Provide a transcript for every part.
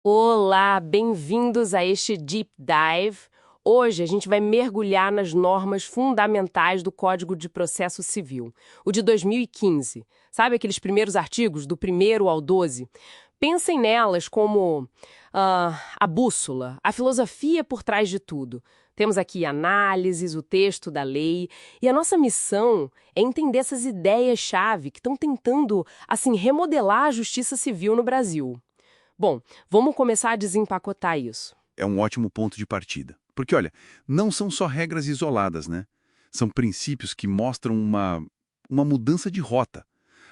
Olá, bem-vindos a este Deep Dive. Hoje a gente vai mergulhar nas normas fundamentais do Código de Processo Civil, o de 2015. Sabe aqueles primeiros artigos, do 1º ao 12? Pensem nelas como a bússola, a filosofia por trás de tudo. Temos aqui análises, o texto da lei, e a nossa missão é entender essas ideias-chave que estão tentando, remodelar a justiça civil no Brasil. Bom, vamos começar a desempacotar isso. É um ótimo ponto de partida. Porque, olha, não são só regras isoladas, né? São princípios que mostram uma mudança de rota.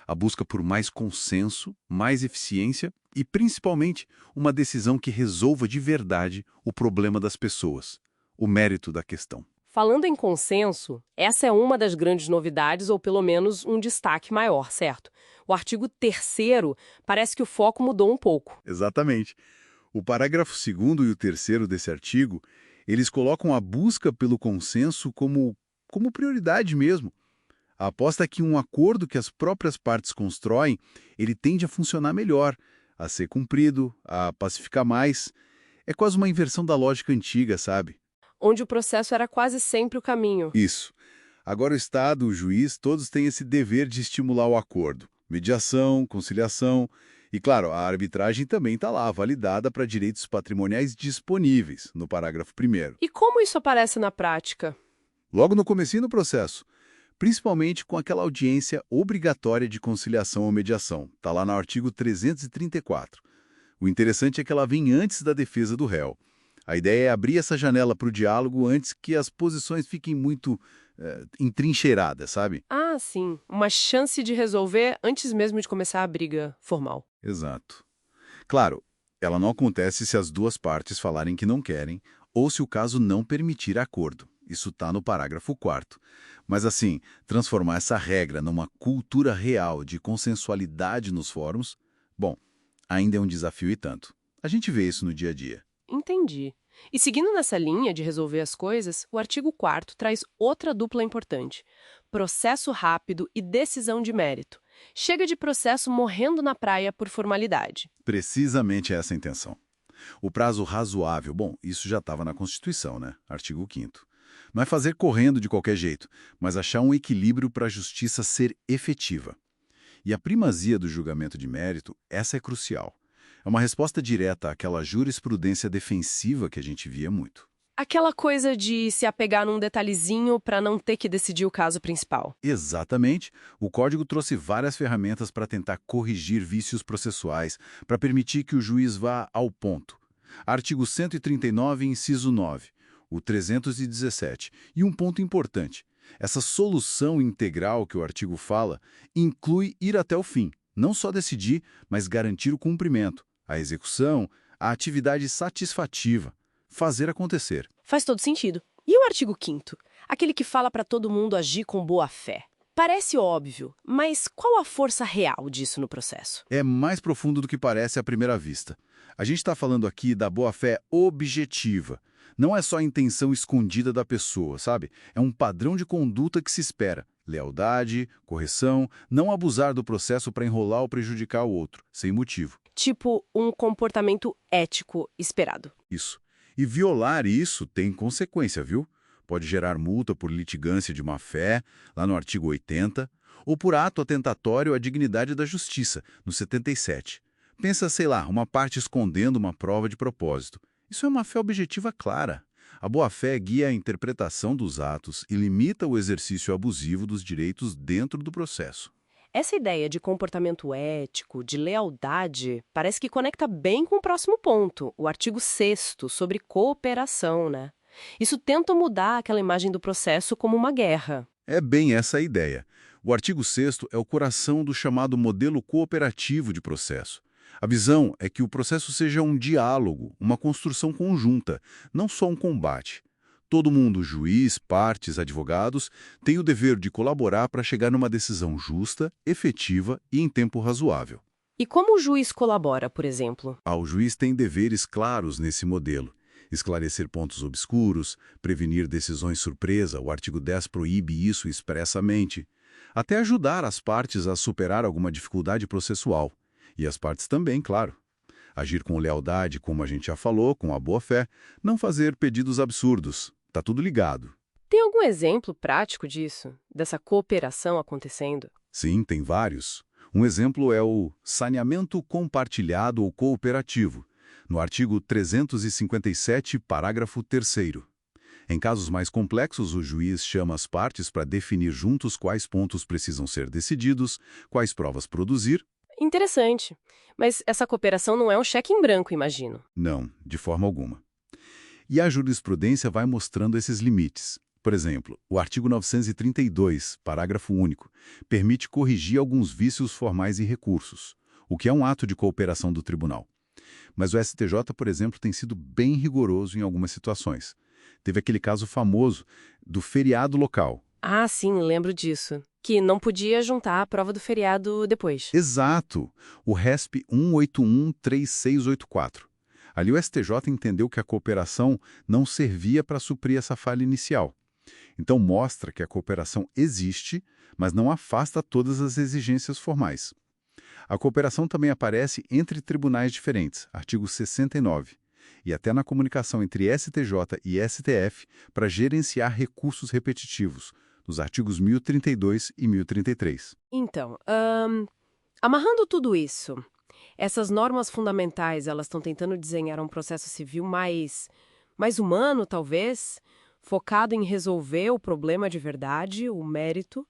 A busca por mais consenso, mais eficiência e, principalmente, uma decisão que resolva de verdade o problema das pessoas, o mérito da questão. Falando em consenso, essa é uma das grandes novidades, ou pelo menos um destaque maior, certo? O artigo 3º parece que o foco mudou um pouco. Exatamente. O parágrafo 2º e o 3º desse artigo, eles colocam a busca pelo consenso como prioridade mesmo. A aposta é que um acordo que as próprias partes constroem, ele tende a funcionar melhor, a ser cumprido, a pacificar mais. É quase uma inversão da lógica antiga, sabe? Onde o processo era quase sempre o caminho. Isso. Agora o Estado, o juiz, todos têm esse dever de estimular o acordo. Mediação, conciliação e, claro, a arbitragem também está lá, validada para direitos patrimoniais disponíveis, no parágrafo 1º. E como isso aparece na prática? Logo no comecinho do processo, principalmente com aquela audiência obrigatória de conciliação ou mediação. Está lá no artigo 334. O interessante é que ela vem antes da defesa do réu. A ideia é abrir essa janela para o diálogo antes que as posições fiquem muito entrincheiradas, sabe? Ah, sim. Uma chance de resolver antes mesmo de começar a briga formal. Exato. Claro, ela não acontece se as duas partes falarem que não querem ou se o caso não permitir acordo. Isso está no parágrafo 4º. Mas assim, transformar essa regra numa cultura real de consensualidade nos fóruns, bom, ainda é um desafio e tanto. A gente vê isso no dia a dia. Entendi. E seguindo nessa linha de resolver as coisas, o artigo 4º traz outra dupla importante: processo rápido e decisão de mérito. Chega de processo morrendo na praia por formalidade. Precisamente essa a intenção. O prazo razoável, bom, isso já estava na Constituição, né? Artigo 5º. Não é fazer correndo de qualquer jeito, mas achar um equilíbrio para a justiça ser efetiva. E a primazia do julgamento de mérito, essa é crucial. É uma resposta direta àquela jurisprudência defensiva que a gente via muito. Aquela coisa de se apegar num detalhezinho para não ter que decidir o caso principal. Exatamente. O Código trouxe várias ferramentas para tentar corrigir vícios processuais, para permitir que o juiz vá ao ponto. Artigo 139, inciso 9, o 317. E um ponto importante: essa solução integral que o artigo fala inclui ir até o fim, não só decidir, mas garantir o cumprimento, a execução, a atividade satisfativa, fazer acontecer. Faz todo sentido. E o artigo 5º? Aquele que fala para todo mundo agir com boa fé. Parece óbvio, mas qual a força real disso no processo? É mais profundo do que parece à primeira vista. A gente está falando aqui da boa-fé objetiva. Não é só a intenção escondida da pessoa, sabe? É um padrão de conduta que se espera. Lealdade, correção, não abusar do processo para enrolar ou prejudicar o outro, sem motivo. Tipo um comportamento ético esperado. Isso. E violar isso tem consequência, viu? Pode gerar multa por litigância de má-fé, lá no artigo 80, ou por ato atentatório à dignidade da justiça, no 77. Pensa, sei lá, uma parte escondendo uma prova de propósito. Isso é uma fé objetiva clara. A boa-fé guia a interpretação dos atos e limita o exercício abusivo dos direitos dentro do processo. Essa ideia de comportamento ético, de lealdade, parece que conecta bem com o próximo ponto, o artigo 6º, sobre cooperação, né? Isso tenta mudar aquela imagem do processo como uma guerra. É bem essa a ideia. O artigo 6º é o coração do chamado modelo cooperativo de processo. A visão é que o processo seja um diálogo, uma construção conjunta, não só um combate. Todo mundo, juiz, partes, advogados, tem o dever de colaborar para chegar numa decisão justa, efetiva e em tempo razoável. E como o juiz colabora, por exemplo? O juiz tem deveres claros nesse modelo. Esclarecer pontos obscuros, prevenir decisões surpresa, o artigo 10 proíbe isso expressamente. Até ajudar as partes a superar alguma dificuldade processual. E as partes também, claro. Agir com lealdade, como a gente já falou, com a boa-fé. Não fazer pedidos absurdos. Tá tudo ligado. Tem algum exemplo prático disso? Dessa cooperação acontecendo? Sim, tem vários. Um exemplo é o saneamento compartilhado ou cooperativo, no artigo 357, parágrafo 3º. Em casos mais complexos, o juiz chama as partes para definir juntos quais pontos precisam ser decididos, quais provas produzir. Interessante. Mas essa cooperação não é um cheque em branco, imagino. Não, de forma alguma. E a jurisprudência vai mostrando esses limites. Por exemplo, o artigo 932, parágrafo único, permite corrigir alguns vícios formais e recursos, o que é um ato de cooperação do tribunal. Mas o STJ, por exemplo, tem sido bem rigoroso em algumas situações. Teve aquele caso famoso do feriado local. Ah, sim, lembro disso. Que não podia juntar a prova do feriado depois. Exato! O RESP 1813684. Ali o STJ entendeu que a cooperação não servia para suprir essa falha inicial. Então mostra que a cooperação existe, mas não afasta todas as exigências formais. A cooperação também aparece entre tribunais diferentes, artigo 69, e até na comunicação entre STJ e STF para gerenciar recursos repetitivos, nos artigos 1032 e 1033. Então, amarrando tudo isso, essas normas fundamentais, elas estão tentando desenhar um processo civil mais humano, talvez, focado em resolver o problema de verdade, o mérito,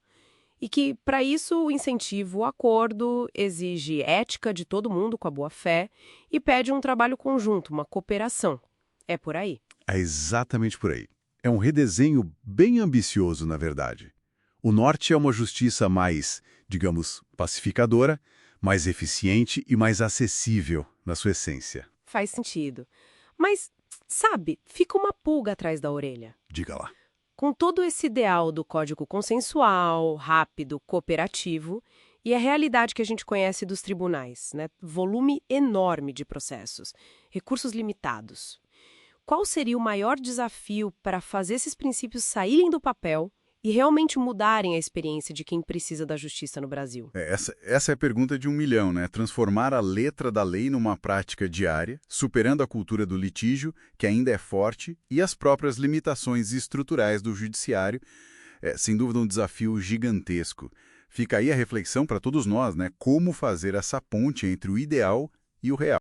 e que, para isso, o incentivo, o acordo, exige ética de todo mundo com a boa-fé e pede um trabalho conjunto, uma cooperação. É por aí. É exatamente por aí. É um redesenho bem ambicioso, na verdade. O norte é uma justiça mais, digamos, pacificadora, mais eficiente e mais acessível na sua essência. Faz sentido. Mas, sabe, fica uma pulga atrás da orelha. Diga lá. Com todo esse ideal do código consensual, rápido, cooperativo, e a realidade que a gente conhece dos tribunais, né? Volume enorme de processos, recursos limitados. Qual seria o maior desafio para fazer esses princípios saírem do papel e realmente mudarem a experiência de quem precisa da justiça no Brasil? Essa é a pergunta de 1 milhão, né? Transformar a letra da lei numa prática diária, superando a cultura do litígio, que ainda é forte, e as próprias limitações estruturais do judiciário. É, sem dúvida, um desafio gigantesco. Fica aí a reflexão para todos nós, né? Como fazer essa ponte entre o ideal e o real.